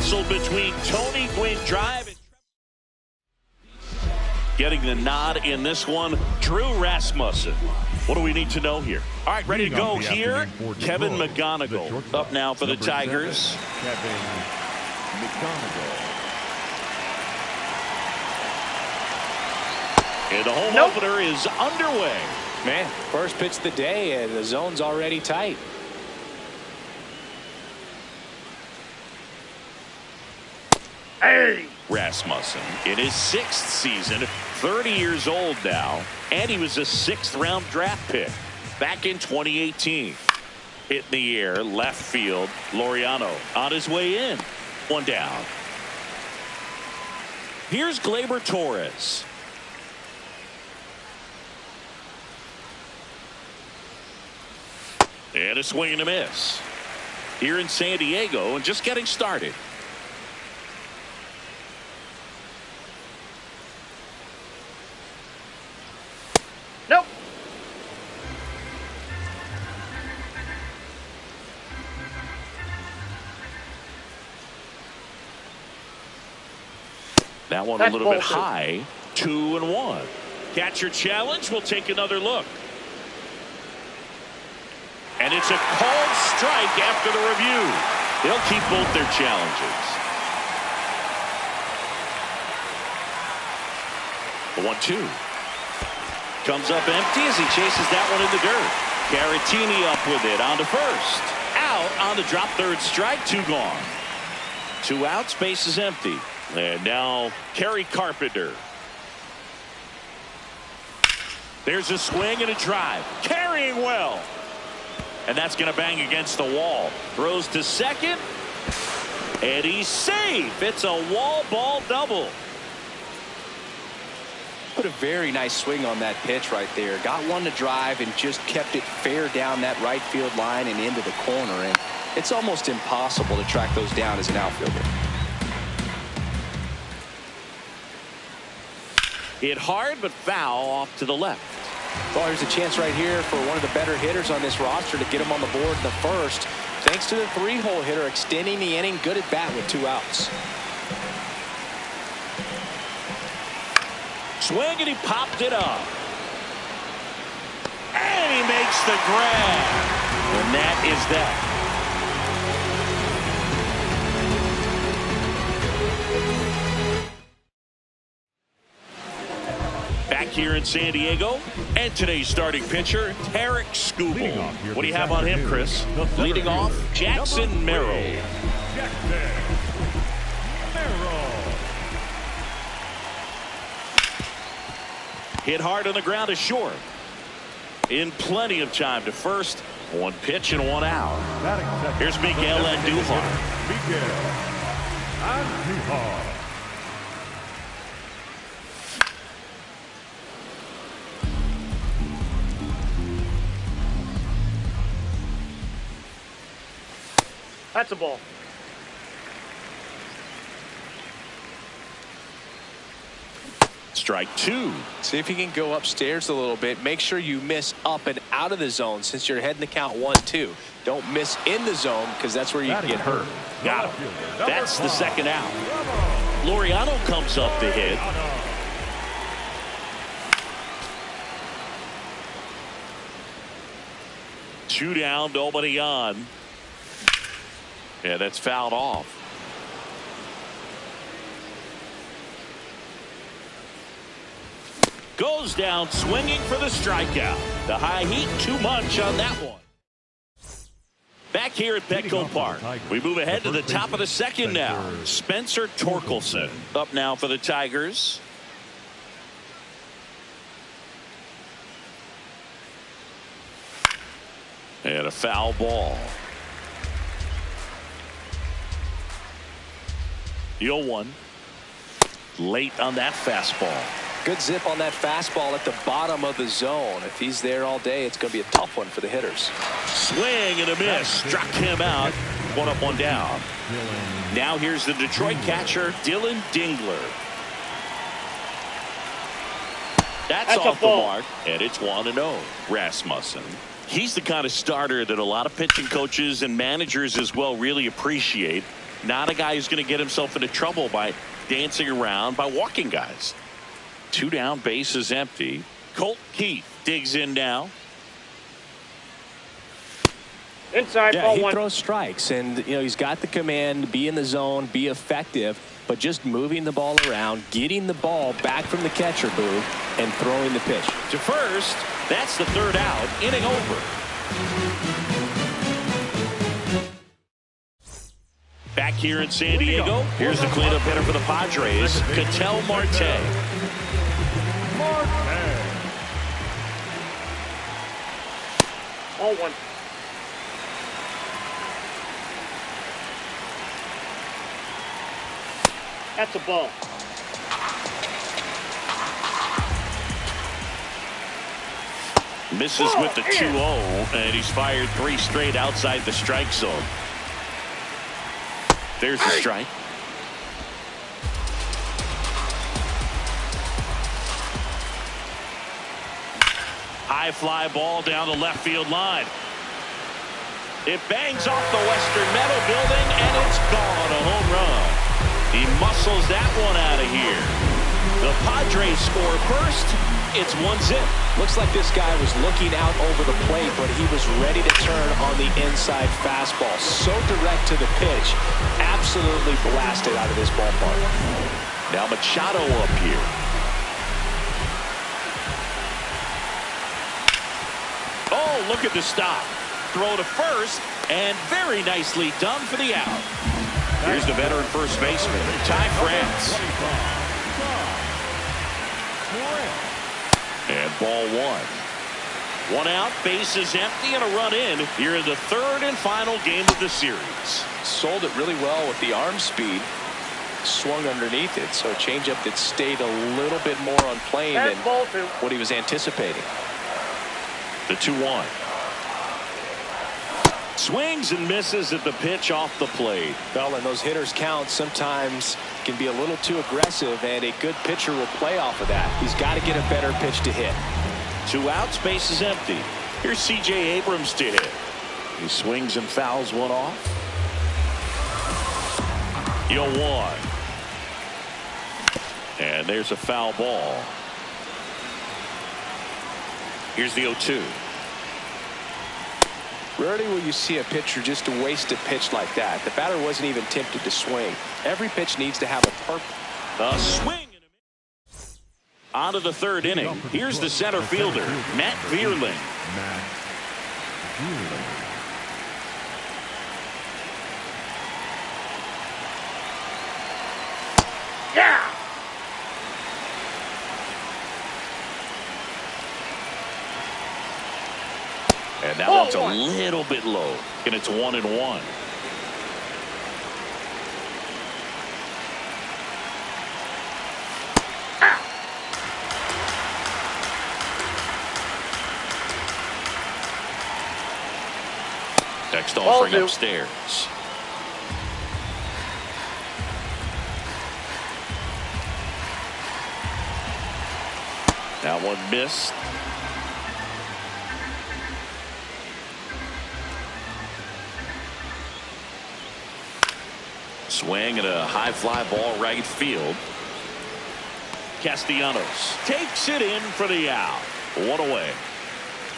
nestled between Tony Gwynn Drive and getting the nod in this one, Drew Rasmussen. What do we need to know here? All right, ready to go here. Kevin McGonigal up now for the Tigers. Kevin McGonigal. And the home opener is underway. Man, first pitch of the day, and the zone's already tight. Hey! Rasmussen in his 6th season, 30 years old now, and he was a 6th-round draft pick back in 2018. Hit in the air, left field. Laureano on his way in. One down. Here's Gleyber Torres. And a swing and a miss. Here in San Diego and just getting started. Nope. That one a little bit high. 2-1. Catcher challenge. We'll take another look. And it's a called strike after the review. They'll keep both their challenges. The 1-2. Comes up empty as he chases that one in the dirt. Caratini up with it on to first. Out on the drop, third strike, 2 gone. 2 outs, base is empty. And now Kerry Carpenter. There's a swing and a drive. Carrying well. And that's going to bang against the wall. Throws to second. And he's safe. It's a wall ball double. Put a very nice swing on that pitch right there. Got one to drive and just kept it fair down that right field line and into the corner. And it's almost impossible to track those down as an outfielder. Hit hard but foul off to the left. Well, here's a chance right here for one of the better hitters on this roster to get him on the board in the first. Thanks to the 3-hole hitter extending the inning. Good at bat with 2 outs. Swing and he popped it up. And he makes the grab. And that is that. Back here in San Diego, and today's starting pitcher, Tarik Skubal. What do you have on him, Chris? Leading off, Jackson Merrill. Hit hard on the ground is short. In plenty of time to first. 1 pitch and 1 out. Here's Miguel Andujar. That's a ball. Strike 2. See if you can go upstairs a little bit. Make sure you miss up and out of the zone since you're heading the count 1-2. Don't miss in the zone because that's where you can get hurt. Got him. That's the second out. Laureano comes up to hit. Two down, nobody on. Yeah, that's fouled off. Goes down swinging for the strikeout. The high heat, too much on that one. Back here at Petco Park, we move ahead to the top of the second now. Spencer Torkelson up now for the Tigers. And a foul ball. The 0-1. Late on that fastball. Good zip on that fastball at the bottom of the zone. If he's there all day, it's going to be a tough one for the hitters. Swing and a miss. Struck him out. 1 up, 1 down. Now here's the Detroit catcher, Dylan Dingler. That's off the mark, and it's 1-0. Rasmussen. He's the kind of starter that a lot of pitching coaches and managers as well really appreciate. Not a guy who's going to get himself into trouble by dancing around, by walking guys. 2 down, base is empty. Colt Keith digs in now. Inside, Yeah, ball he one. throws strikes, and he's got the command, be in the zone, be effective, but just moving the ball around, getting the ball back from the catcher booth, and throwing the pitch. To first, that's the 3rd out, inning over. Back here in San Diego, here's the cleanup hitter for the Padres, Ketel Marte. Ball one. That's a ball. Misses with the 2-0, and he's fired 3 straight outside the strike zone. There's the strike. High fly ball down the left field line. It bangs off the Western Metal Building, and it's gone. A home run. He muscles that one out of here. The Padres score first. It's 1-0. Looks like this guy was looking out over the plate, but he was ready to turn on the inside fastball. So direct to the pitch. Absolutely blasted out of this ballpark. Now Machado up here. Oh, look at the stop. Throw to first, and very nicely done for the out. Here's the veteran first baseman, Ty France. And ball 1. 1 out, base is empty, and a run in here in the 3rd and final game of the series. Sold it really well with the arm speed. Swung underneath it, so a changeup that stayed a little bit more on plane than That's ball 2. what he was anticipating. The 2-1. Swings and misses at the pitch off the plate. Well, and those hitters count sometimes can be a little too aggressive, and a good pitcher will play off of that. He's got to get a better pitch to hit. 2 outs, base is empty. Here's C.J. Abrams to hit. He swings and fouls one off. 0-1. And there's a foul ball. Here's the 0-2. Rarely will you see a pitcher just waste a pitch like that. The batter wasn't even tempted to swing. Every pitch needs to have a purpose. A swing. On to the 3rd inning. Here's the center fielder, Matt Vierling. Yeah! And that one's a little bit low, and it's 1-1. Next offering upstairs. That one missed. Swing and a high fly ball right field. Castellanos takes it in for the out. 1 away.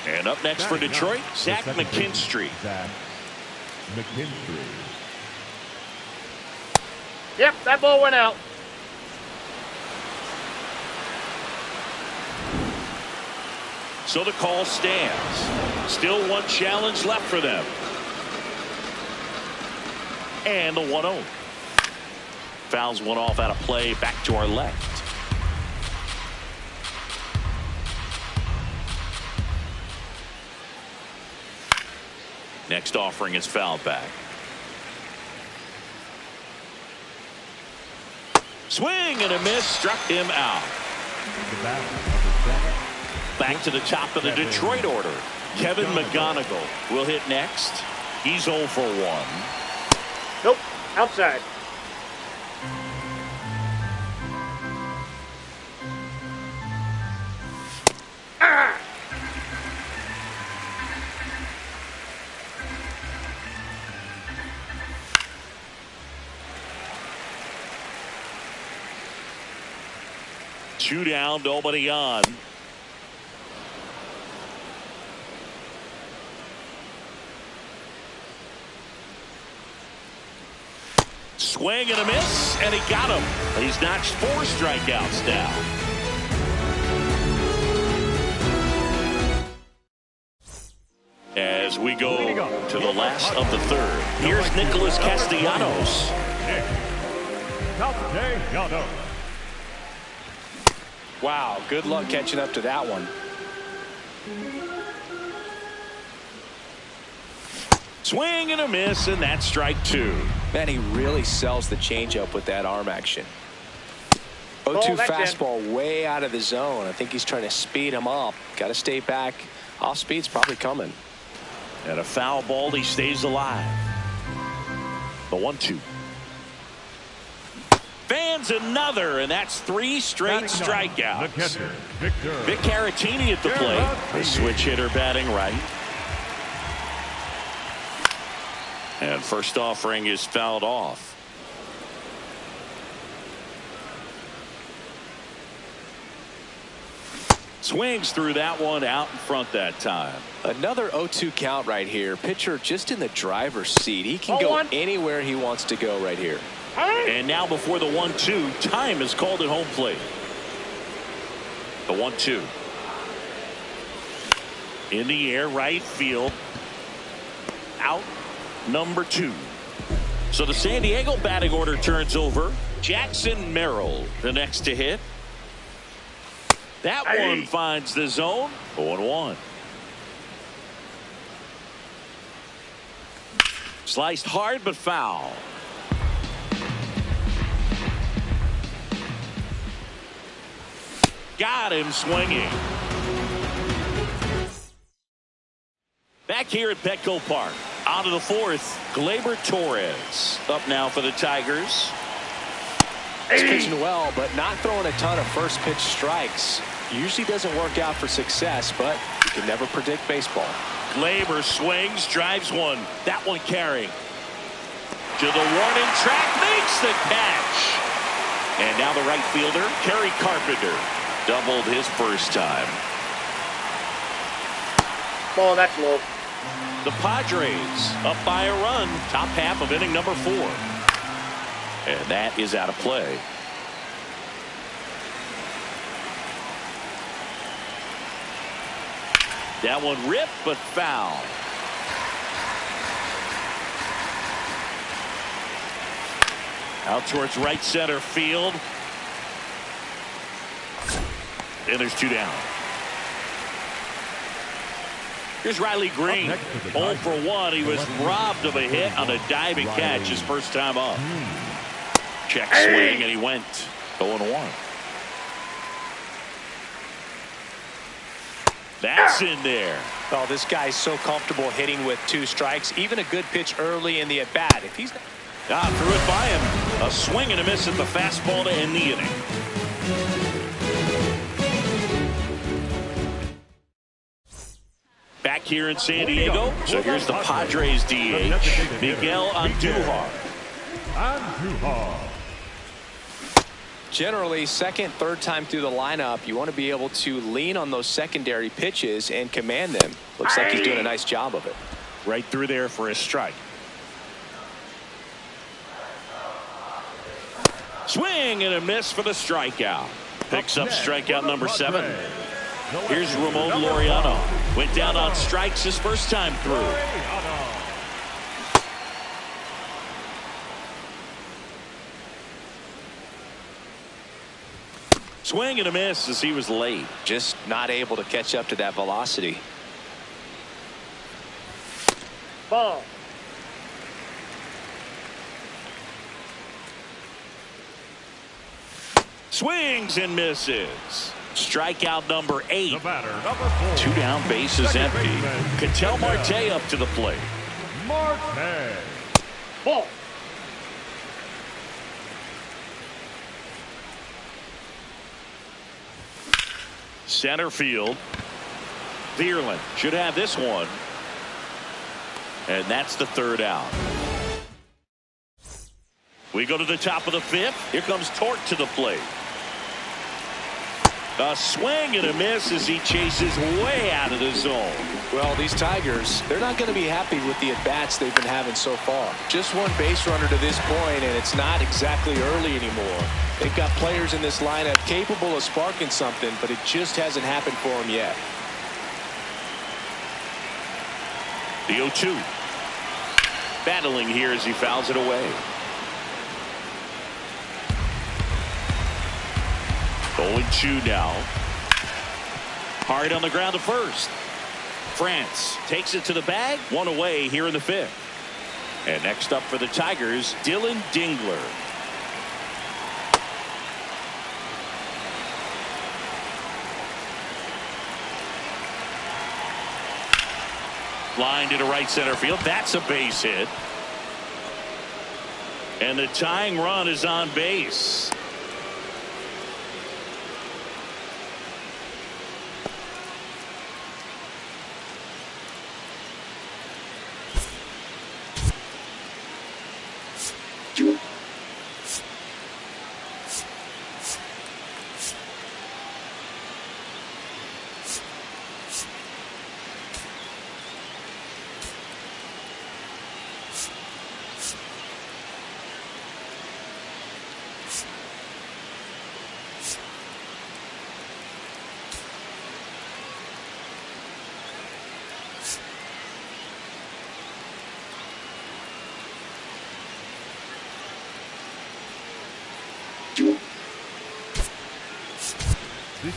And up next for Detroit, Zach McKinstry. Zach McKinstry. Yep, that ball went out. So the call stands. Still 1 challenge left for them. And the 1-0. Fouls one off out of play, back to our left. Next offering is fouled back. Swing and a miss, struck him out. Back to the top of the Detroit order. Kevin McGonigal will hit next. He's 0 for 1. Nope, outside. 2 down, nobody on. Swing and a miss, and he got him. He's notched 4 strikeouts now. As we go to the last of the third, here's Nicholas Castellanos. Wow, good luck catching up to that one. Swing and a miss, and that's strike 2. Man, he really sells the changeup with that arm action. 0-2 fastball way out of the zone. I think he's trying to speed him up. Got to stay back. Off speed's probably coming. And a foul ball, he stays alive. The 1-2. Fans another, and that's 3 straight strikeouts. Vic Caratini at the plate. The switch hitter batting right. And first offering is fouled off. Swings through that one, out in front that time. Another 0-2 count right here. Pitcher just in the driver's seat. He can go anywhere he wants to go right here. And now before the 1-2, time is called at home plate. The 1-2. In the air, right field. Out, number 2. So the San Diego batting order turns over. Jackson Merrill, the next to hit. That one finds the zone. 0-1. Sliced hard but foul. Got him swinging. Back here at Petco Park. On to the 4th. Gleyber Torres up now for the Tigers. He's pitching well, but not throwing a ton of first pitch strikes. Usually doesn't work out for success, but you can never predict baseball. Gleyber swings, drives one. That one carrying. To the warning track, makes the catch. And now the right fielder, Kerry Carpenter, doubled his first time. Ball, that's low. The Padres up by a run, top half of inning number 4. And that is out of play. That one ripped but foul. Out towards right center field. And there's 2 down. Here's Riley Green. 0 for 1. He was robbed of a hit on a diving catch his first time up. Check swing, and he went 0-1. That's in there. Oh, this guy's so comfortable hitting with 2 strikes. Even a good pitch early in the at-bat. If he's threw it by him. A swing and a miss at the fastball to end the inning. Back here in San Diego. So here's the Padres DH, Miguel Andujar. generally second, third time through the lineup, you want to be able to lean on those secondary pitches and command them. Looks like he's doing a nice job of it. Right through there for a strike. Swing and a miss for the strikeout. Picks up strikeout number 7. Here's Ramon Laureano. Went down on strikes his first time through. Swing and a miss as he was late. Just not able to catch up to that velocity. Ball. Swings and misses. Strikeout number 8. The batter, number 4. 2 down, bases empty. Ketel Marte up to the plate. Marte. Ball. Center field. Vierland should have this one. And that's the 3rd out. We go to the top of the 5th. Here comes Torque to the plate. A swing and a miss as he chases way out of the zone. Well, these Tigers, they're not going to be happy with the at-bats they've been having so far. Just one base runner to this point, and it's not exactly early anymore. They've got players in this lineup capable of sparking something, but it just hasn't happened for them yet. The 0-2. Battling here as he fouls it away. 0-2 now. Hard on the ground to first. France takes it to the bag. One away here in the fifth. And next up for the Tigers, Dylan Dingler. Line to right center field. That's a base hit. And the tying run is on base.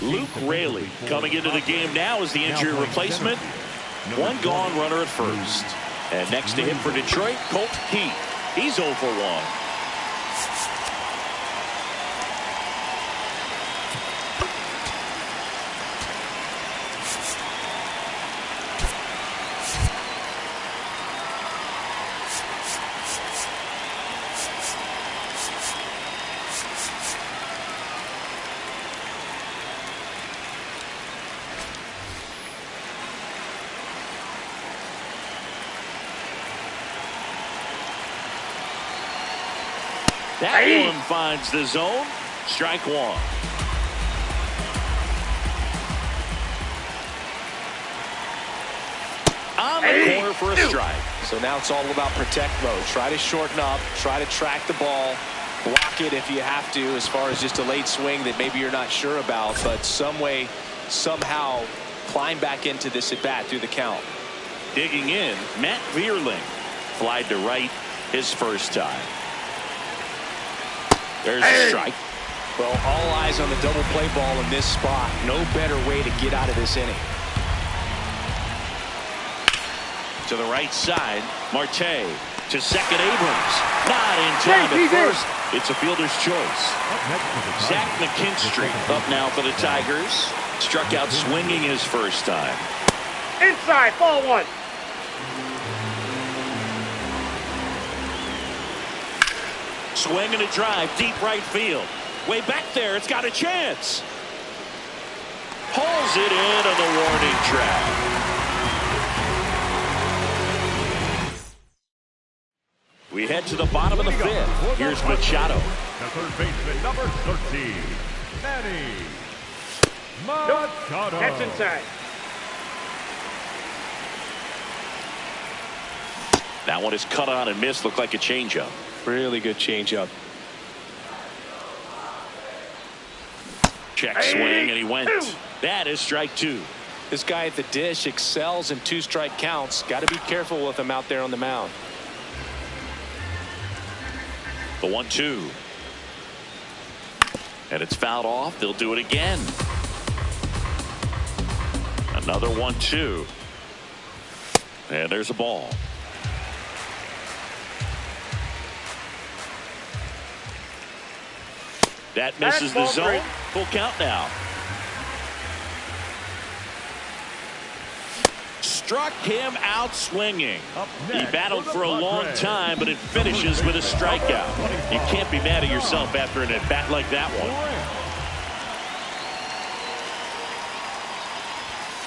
Luke Raley coming into the game now as the injury replacement. One gone runner at first. And next to him for Detroit, Colt Keith. He's 0 for 1. That one finds the zone. Strike one. On the corner for a strike. So now it's all about protect mode. Try to shorten up. Try to track the ball. Block it if you have to, as far as just a late swing that maybe you're not sure about. But some way, somehow, climb back into this at bat through the count. Digging in, Matt Vierling. Flied to right his first time. There's a strike. Well, all eyes on the double play ball in this spot. No better way to get out of this inning. To the right side, Marte. To second, Abrams. Not in time at first. It's a fielder's choice. Zach McKinstry up now for the Tigers. Struck out swinging his first time. Inside, ball one. Swing and a drive, deep right field. Way back there, it's got a chance. Pulls it in on the warning track. We head to the bottom of the fifth. Here's Machado. The third baseman, number 13, Manny Machado. That's inside. That one is cut on and missed. Looked like a changeup. Really good changeup. Check swing, and he went. That is strike two. This guy at the dish excels in two-strike counts. Got to be careful with him out there on the mound. The 1-2. And it's fouled off. They'll do it again. Another 1-2. And there's a ball. That misses the zone. Full count now. Struck him out swinging. He battled for a long time, but it finishes with a strikeout. You can't be mad at yourself after an at-bat like that one.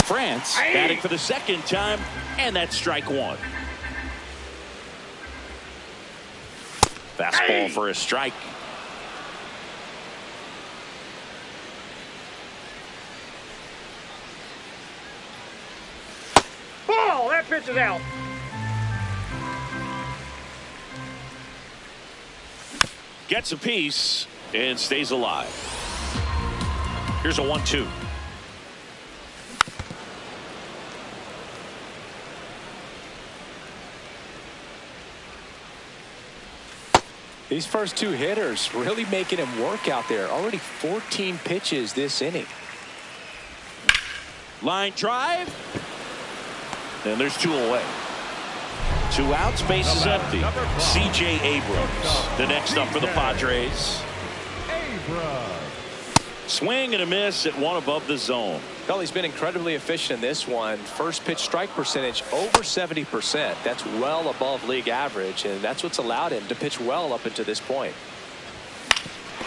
France batting for the second time, and that's strike one. Fastball for a strike. That pitch is out. Gets a piece and stays alive. Here's a 1-2. These first two hitters really making him work out there. Already 14 pitches this inning. Line drive. And there's 2 away. 2 outs, bases empty. C.J. Abrams, the next up for the Padres. Swing and a miss at 1 above the zone. Well, he's been incredibly efficient in this one. First pitch strike percentage over 70%. That's well above league average, and that's what's allowed him to pitch well up until this point.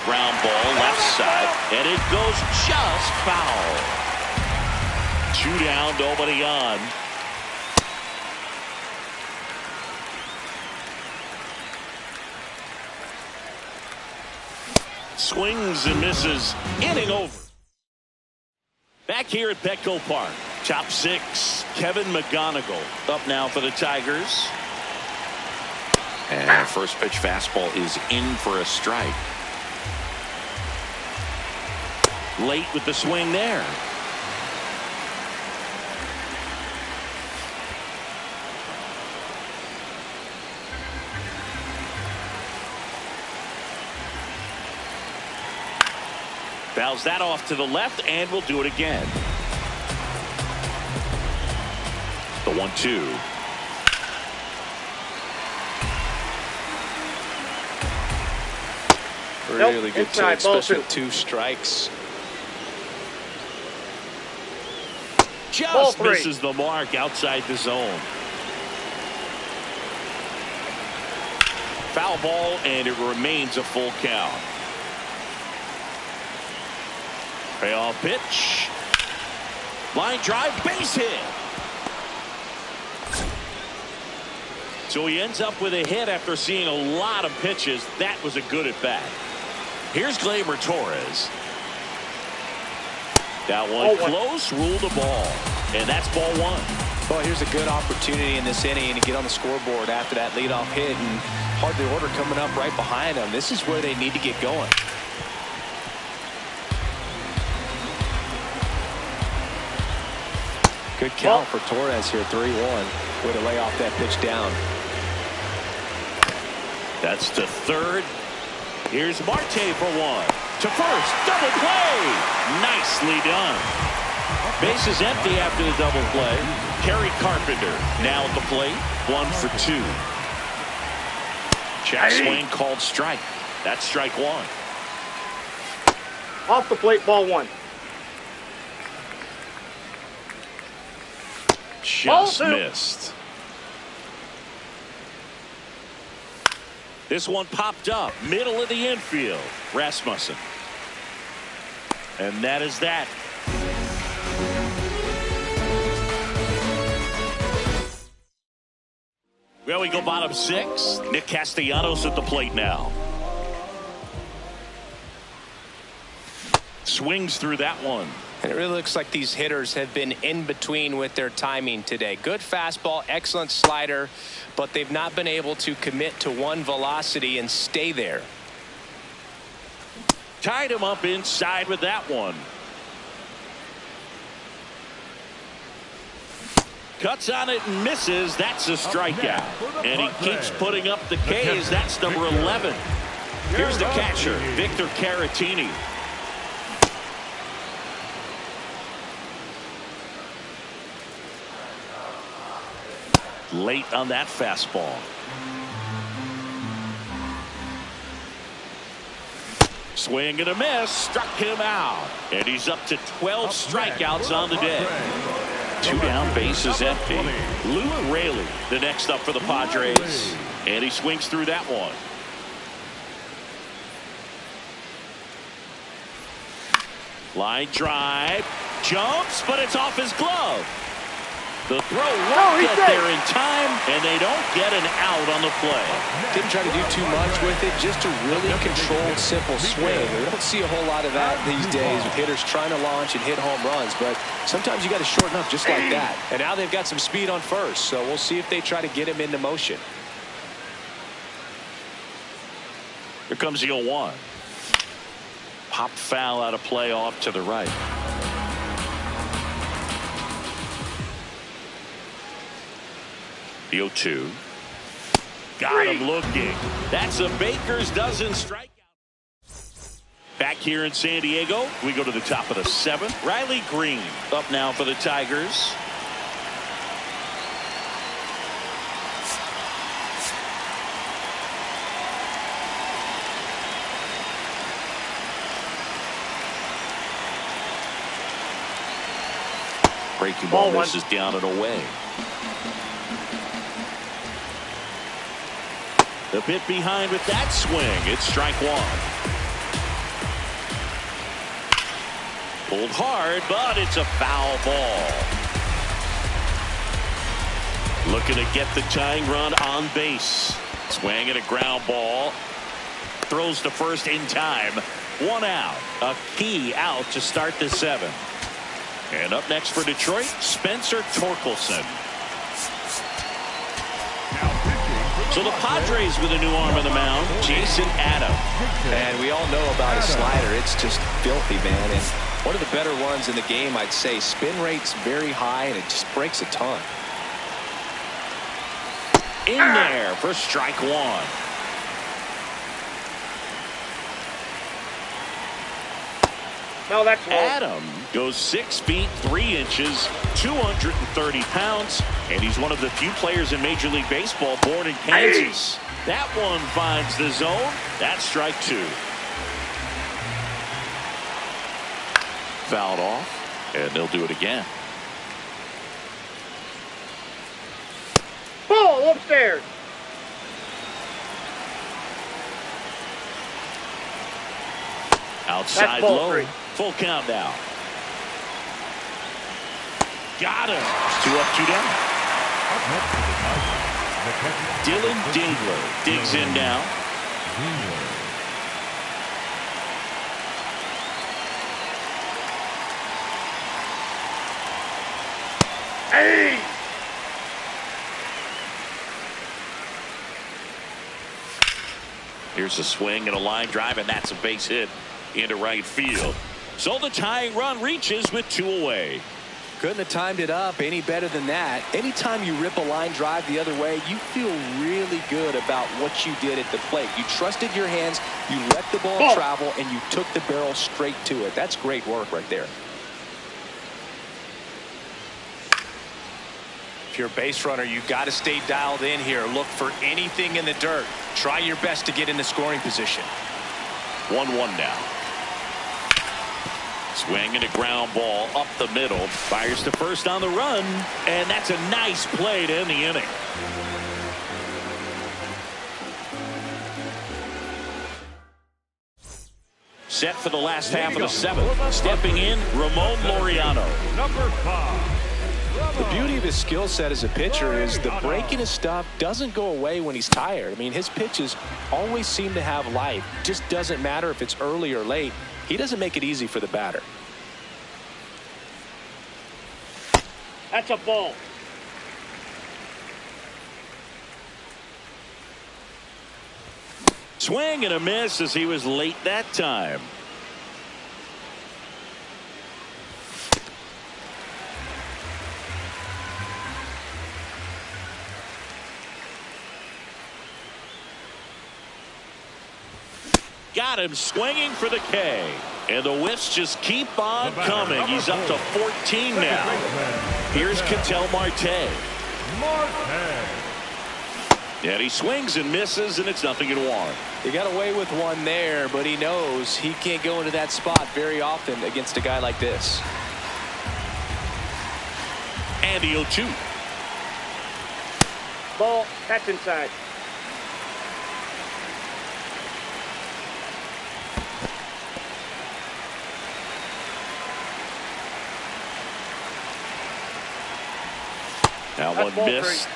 Ground ball left side, and it goes just foul. 2 down, nobody on. Swings and misses. Inning over. Back here at Petco Park. Top 6. Kevin McGonigal up now for the Tigers. And first pitch fastball is in for a strike. Late with the swing there. Fouls that off to the left, and we'll do it again. The 1-2. Really good inside, pitch, especially with 2 strikes. Just misses the mark outside the zone. Foul ball, and it remains a full count. Payoff pitch. Line drive, base hit. So he ends up with a hit after seeing a lot of pitches. That was a good at bat. Here's Gleyber Torres. That one close, ruled the ball. And that's ball 1. Well, here's a good opportunity in this inning to get on the scoreboard after that leadoff hit, and hardly order coming up right behind them. This is where they need to get going. Good count for Torres here, 3-1. Way to lay off that pitch down. That's to third. Here's Marte for 1. To first, double play. Nicely done. Bases empty after the double play. Kerry Carpenter now at the plate. 1 for 2. Check swing called strike. That's strike 1. Off the plate, ball 1. Just missed. This one popped up, middle of the infield. Rasmussen. And that is that. Well, we go bottom 6. Nick Castellanos at the plate now. Swings through that one. And it really looks like these hitters have been in between with their timing today. Good fastball, excellent slider, but they've not been able to commit to one velocity and stay there. Tied him up inside with that one. Cuts on it and misses. That's a strikeout. And he keeps putting up the K's. That's number 11. Here's the catcher, Victor Caratini. Late on that fastball. Swing and a miss. Struck him out. And he's up to 12 strikeouts on the day. 2 down, bases empty. Luke Raley, the next up for the Padres. And he swings through that one. Line drive. Jumps, but it's off his glove. The throw won't get there in time, and they don't get an out on the play. Didn't try to do too much with it, just a really controlled, simple swing. We don't see a whole lot of that these days with hitters trying to launch and hit home runs, but sometimes you got to shorten up just like that. And now they've got some speed on first, so we'll see if they try to get him into motion. Here comes the 0-1. Popped foul out of play off to the right. The 0-2. Got him looking. That's a Baker's dozen strikeout. Back here in San Diego, we go to the top of the 7th. Riley Green up now for the Tigers. Breaking ball misses down and away. The bit behind with that swing. It's strike 1. Pulled hard, but it's a foul ball. Looking to get the tying run on base. Swing and a ground ball. Throws to first in time. 1 out. A key out to start the 7th. And up next for Detroit, Spencer Torkelson. So the Padres with a new arm on the mound, Jason Adams. And we all know about his slider. It's just filthy, man. And one of the better ones in the game, I'd say. Spin rate's very high, and it just breaks a ton. In there for strike 1. No, that's low. Adam goes 6 feet 3 inches, 230 pounds, and he's one of the few players in Major League Baseball born in Kansas. That one finds the zone. That's strike 2. Fouled off, and they'll do it again. Ball upstairs. Outside low. Full count now. Got him. 2 up, 2 down. Dylan Dingler digs in now. Hey! Here's a swing and a line drive, and that's a base hit into right field. So the tying run reaches with 2 away. Couldn't have timed it up any better than that. Anytime you rip a line drive the other way, you feel really good about what you did at the plate. You trusted your hands, you let the ball travel, and you took the barrel straight to it. That's great work right there. If you're a base runner, you got to stay dialed in here. Look for anything in the dirt. Try your best to get in the scoring position. 1-1 now. Swing and a ground ball up the middle. Fires to first on the run. And that's a nice play to end the inning. Set for the last half of the 7th. Stepping in, Ramon Laureano. Number 5. The beauty of his skill set as a pitcher is the breaking his stuff doesn't go away when he's tired. I mean, his pitches always seem to have life. Just doesn't matter if it's early or late. He doesn't make it easy for the batter. That's a ball. Swing and a miss as he was late that time. Got him swinging for the K. And the whiffs just keep on coming. He's up to 14 now. Here's Ketel Marte. And he swings and misses, and it's 0-1. He got away with one there, but he knows he can't go into that spot very often against a guy like this. And the 0-2. Ball. That's inside. That That's one missed.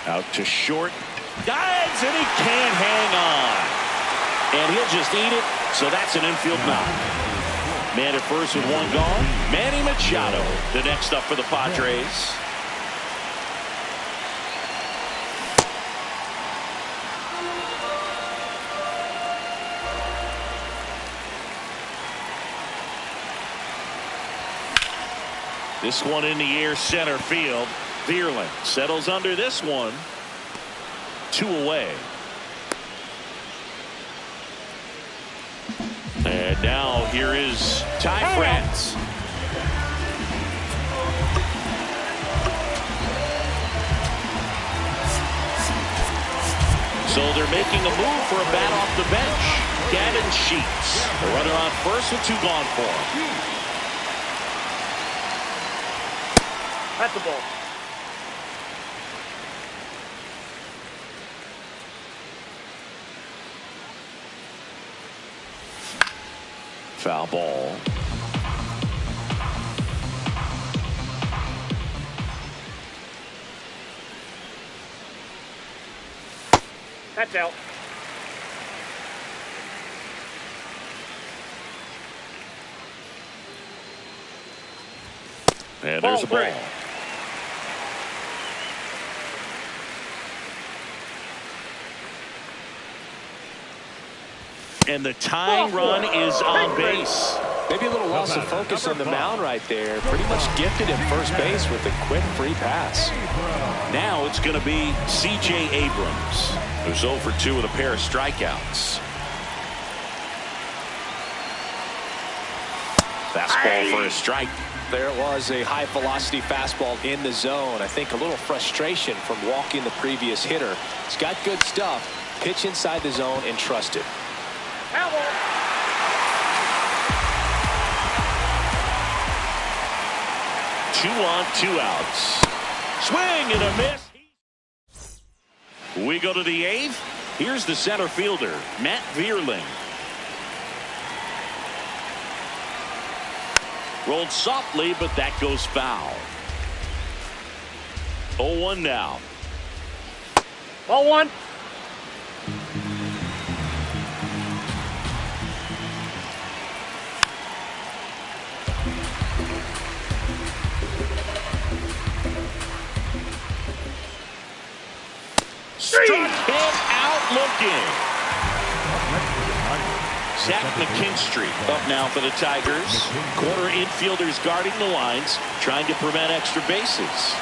Out to short. Dives, and he can't hang on. And he'll just eat it, so that's an infield knock. Man at first with one gone. Manny Machado, the next up for the Padres. This one in the air, center field. Vierling settles under this one. 2 away. And now here is Ty France. So they're making a move for a bat off the bench. Gavin Sheets. The runner on first with 2 gone for him. That's the ball. Foul ball. That's out. And there's a ball. And the tying run is on base. Maybe a little loss of focus on the mound right there. Pretty much gifted at first base with a quick free pass. Now it's going to be C.J. Abrams, who's 0 for 2 with a pair of strikeouts. Fastball for a strike. There it was, a high velocity fastball in the zone. I think a little frustration from walking the previous hitter. He's got good stuff. Pitch inside the zone and trust it. 2 on, 2 outs. Swing and a miss. We go to the 8th. Here's the center fielder, Matt Vierling. Rolled softly, but that goes foul. 0-1 now. Ball 1. Struck him out looking. Zach McKinstry up now for the Tigers. Corner infielders guarding the lines, trying to prevent extra bases.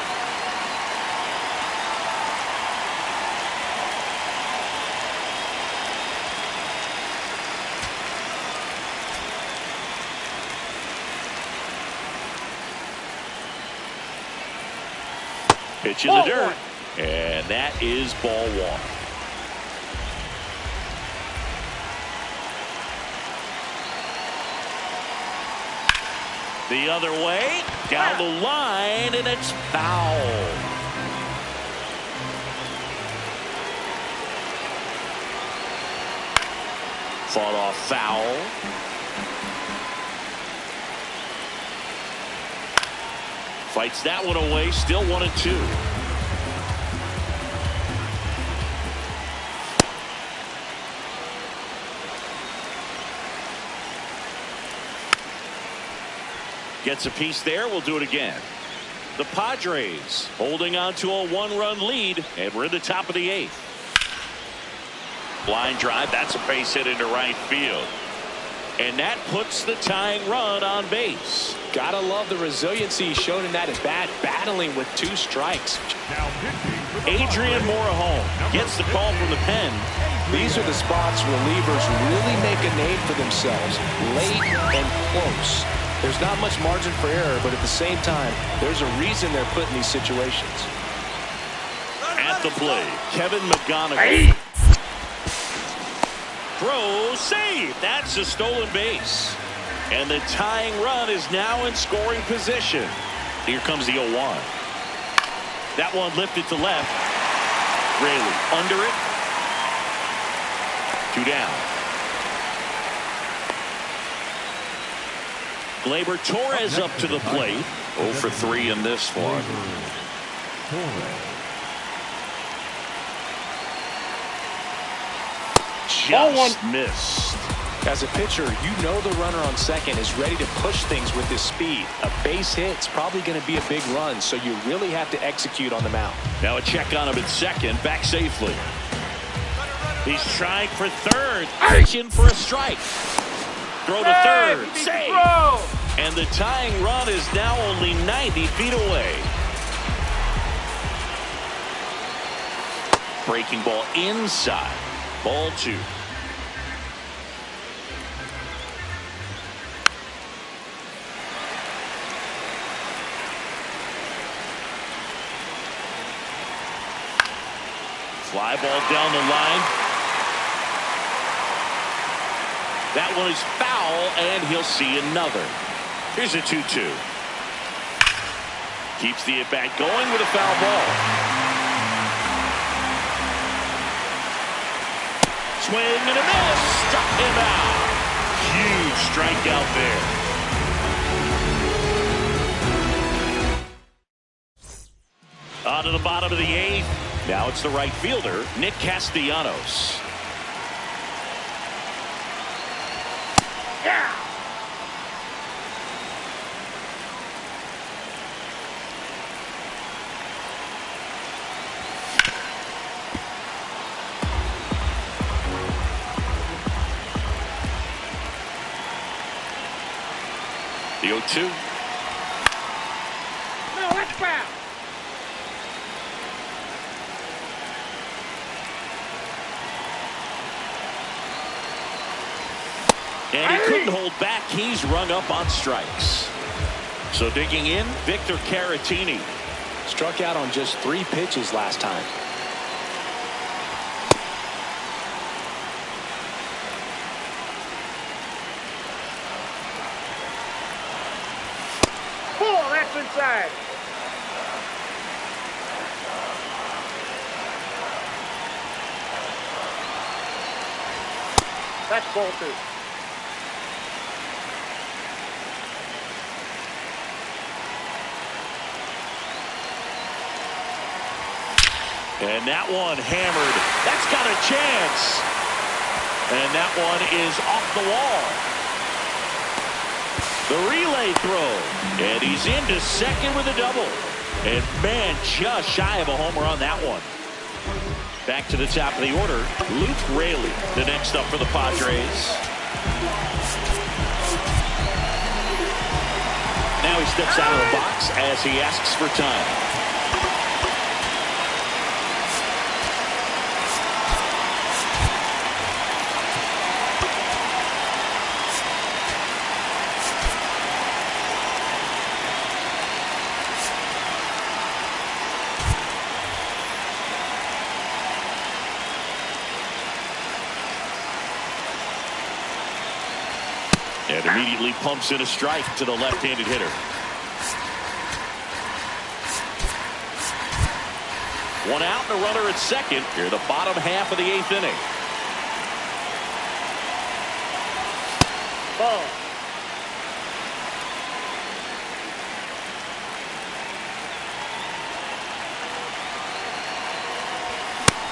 Pitch in the dirt. And that is ball 1. The other way, down the line, and it's foul. Fought off foul. Fights that one away, still 1-2. Gets a piece there. We'll do it again. The Padres holding on to a 1-run lead, and we're in the top of the 8th. Line drive. That's a base hit into right field. And that puts the tying run on base. Gotta love the resiliency shown in that at bat, battling with 2 strikes. Adrian Morejon gets the call from the pen. These are the spots relievers really make a name for themselves, late and close. There's not much margin for error, but at the same time, there's a reason they're put in these situations. At the plate, Kevin McGonigal. Throw, save. That's a stolen base. And the tying run is now in scoring position. Here comes the 0-1. That one lifted to left. Raley under it. 2 down. Gleyber Torres up to the plate. 0 for 3 in this one. Just missed. As a pitcher, you know the runner on second is ready to push things with his speed. A base hit's probably going to be a big run, so you really have to execute on the mound. Now a check on him at second, back safely. He's trying for third, reaching for a strike. Throw to third, save. And the tying run is now only 90 feet away. Breaking ball inside. Ball 2. Fly ball down the line. That one is foul, and he'll see another. Here's a 2-2. Keeps the at-bat going with a foul ball. Swing and a miss. Struck him out. Huge strikeout there. On to the bottom of the 8th. Now it's the right fielder, Nick Castellanos. Yeah. The 0-2. No, that's foul. And he couldn't hold back. He's rung up on strikes. So digging in, Victor Caratini. Struck out on just 3 pitches last time. Oh, that's inside. That's ball 2. And that one hammered. That's got a chance. And that one is off the wall. The relay throw. And he's into second with a double. And man, just shy of a homer on that one. Back to the top of the order. Luke Raley, the next up for the Padres. Now he steps out of the box as he asks for time. And immediately pumps in a strike to the left-handed hitter. One out and a runner at second. Here the bottom half of the 8th inning. Ball.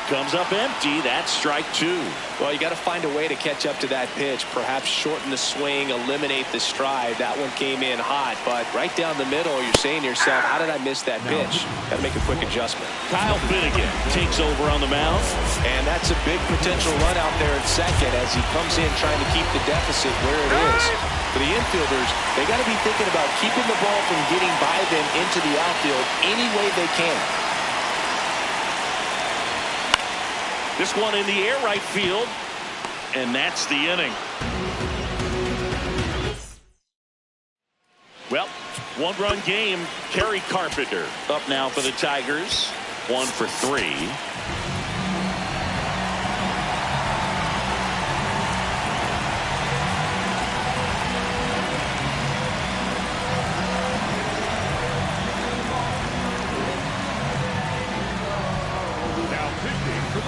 Comes up empty. That's strike 2. Well, you got to find a way to catch up to that pitch. Perhaps shorten the swing, eliminate the stride. That one came in hot, but right down the middle, you're saying to yourself, how did I miss that pitch? Got to make a quick adjustment. Kyle Finnegan takes over on the mound. And that's a big potential run out there at second as he comes in trying to keep the deficit where it is. For the infielders, they got to be thinking about keeping the ball from getting by them into the outfield any way they can. This one in the air right field, and that's the inning. Well, one-run game. Kerry Carpenter up now for the Tigers. 1 for 3.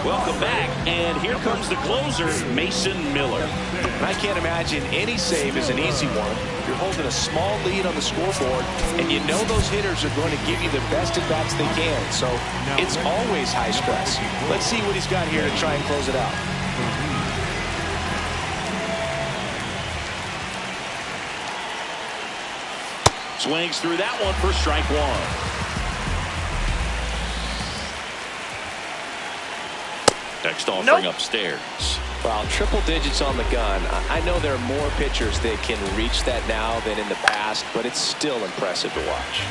Welcome back. And here comes the closer, Mason Miller. And I can't imagine any save is an easy one. You're holding a small lead on the scoreboard, and you know those hitters are going to give you the best at-bats they can. So it's always high stress. Let's see what he's got here to try and close it out. Swings through that one for strike one. Next offering upstairs. Well, triple digits on the gun. I know there are more pitchers that can reach that now than in the past, but it's still impressive to watch.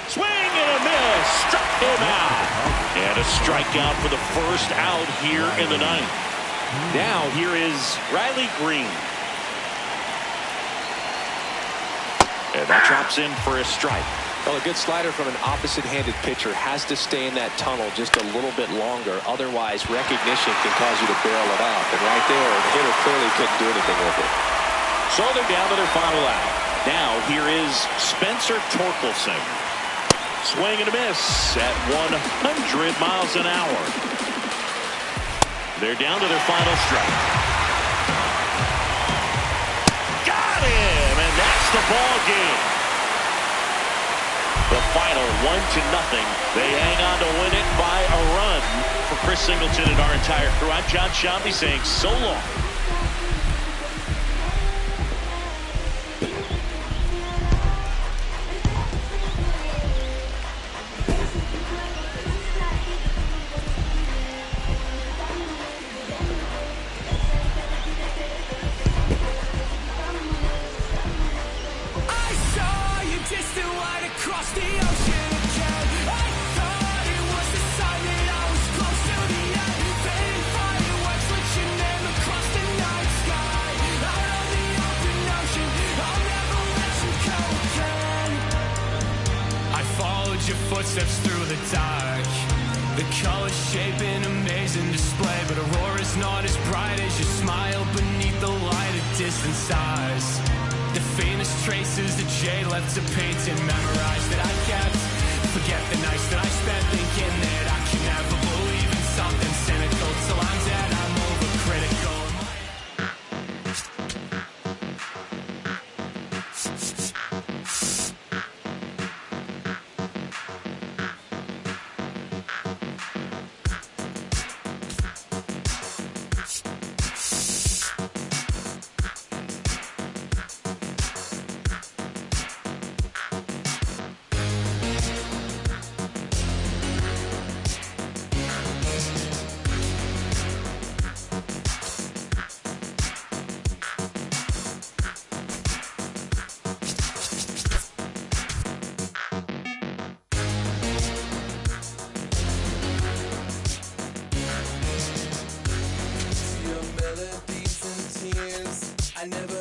Swing and a miss. Struck him out. And a strikeout for the first out here in the ninth. Now here is Riley Green. And that drops in for a strike. Well, a good slider from an opposite-handed pitcher has to stay in that tunnel just a little bit longer. Otherwise, recognition can cause you to barrel it out. And right there, the hitter clearly couldn't do anything with it. So they're down to their final out. Now here is Spencer Torkelson. Swing and a miss at 100 miles an hour. They're down to their final strike. Got him, and that's the ball game. The final 1-0. They hang on to win it by a run. For Chris Singleton and our entire crew, I'm John Sciambi saying so long. Footsteps through the dark, the colors shape an amazing display, but Aurora's not as bright as your smile beneath the light of distant stars. The famous traces that Jay left to painting, memorized that I kept. Forget the nights that I spent thinking that I can never believe in something cynical. Till I'm dead, I'm overcritical. I never